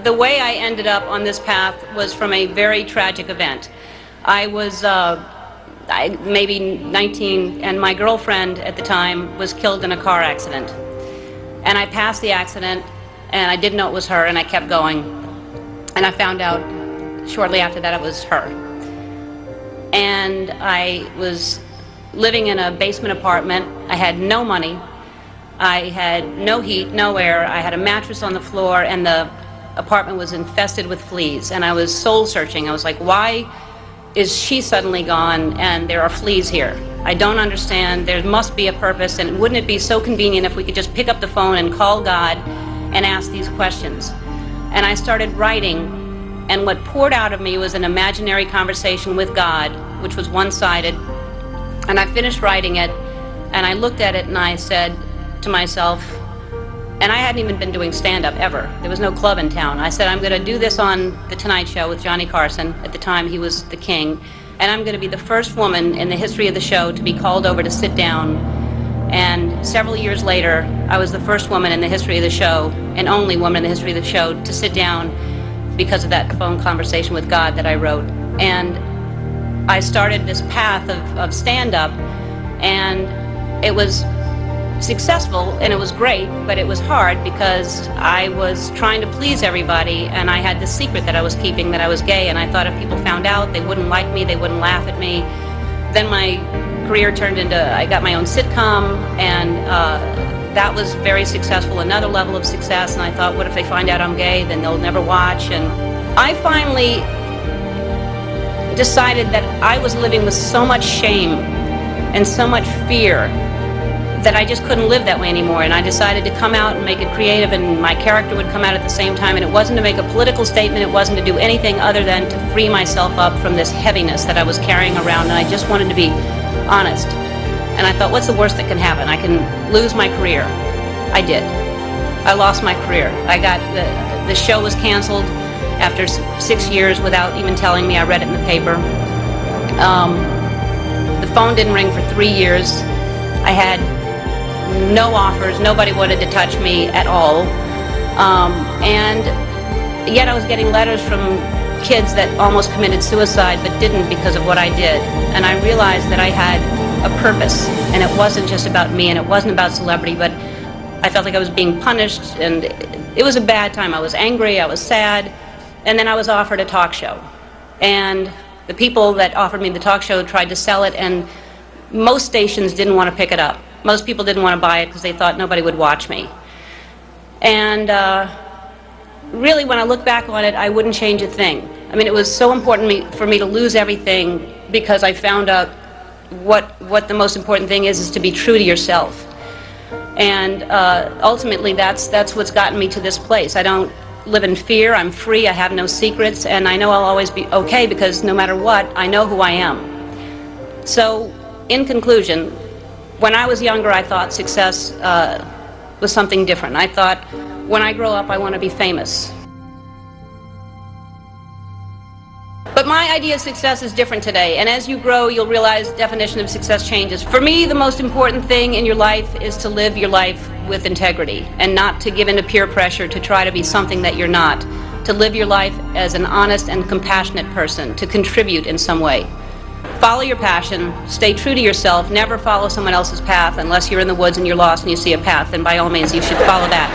the way I ended up on this path was from a very tragic event. I was maybe 19, and my girlfriend at the time was killed in a car accident. And I passed the accident, and I didn't know it was her, and I kept going. And I found out shortly after that it was her. And I was living in a basement apartment. I had no money. I had no heat, no air. I had a mattress on the floor, and the apartment was infested with fleas. And I was soul searching. I was like, why is she suddenly gone and there are fleas here? I don't understand. There must be a purpose, and wouldn't it be so convenient if we could just pick up the phone and call God and ask these questions? And I started writing, and what poured out of me was an imaginary conversation with God, which was one-sided. And I finished writing it, and I looked at it, and I said to myself, and I hadn't even been doing stand-up ever. There was no club in town. I said, I'm going to do this on The Tonight Show with Johnny Carson. At the time, he was the king. And I'm going to be the first woman in the history of the show to be called over to sit down. And several years later, I was the first woman in the history of the show, and only woman in the history of the show, to sit down because of that phone conversation with God that I wrote. And I started this path of stand-up, and it was successful, and it was great, but it was hard because I was trying to please everybody, and I had this secret that I was keeping, that I was gay, and I thought if people found out, they wouldn't like me, they wouldn't laugh at me. Then my career turned into, I got my own sitcom, and that was very successful, another level of success, and I thought, what if they find out I'm gay, then they'll never watch. And I finally decided that I was living with so much shame and so much fear that I just couldn't live that way anymore, and I decided to come out and make it creative, and my character would come out at the same time, and it wasn't to make a political statement, it wasn't to do anything other than to free myself up from this heaviness that I was carrying around, and I just wanted to be honest. And I thought, what's the worst that can happen? I can lose my career. I did. I lost my career. I got, the show was canceled after 6 years without even telling me. I read it in the paper. The phone didn't ring for 3 years. I had no offers, nobody wanted to touch me at all, and yet I was getting letters from kids that almost committed suicide but didn't because of what I did. And I realized that I had a purpose, and it wasn't just about me, and it wasn't about celebrity, but I felt like I was being punished, and it was a bad time. I was angry, I was sad, and then I was offered a talk show, and the people that offered me the talk show tried to sell it, and most stations didn't want to pick it up. Most people didn't want to buy it because they thought nobody would watch me. And really, when I look back on it, I wouldn't change a thing. I mean, it was so important for me to lose everything because I found out what the most important thing is to be true to yourself. And ultimately, that's what's gotten me to this place. I don't live in fear. I'm free. I have no secrets. And I know I'll always be okay because no matter what, I know who I am. So, in conclusion, when I was younger, I thought success was something different. I thought, when I grow up, I want to be famous. But my idea of success is different today, and as you grow, you'll realize the definition of success changes. For me, the most important thing in your life is to live your life with integrity, and not to give in to peer pressure to try to be something that you're not. To live your life as an honest and compassionate person, to contribute in some way. Follow your passion, stay true to yourself, never follow someone else's path unless you're in the woods and you're lost and you see a path, then by all means you should follow that.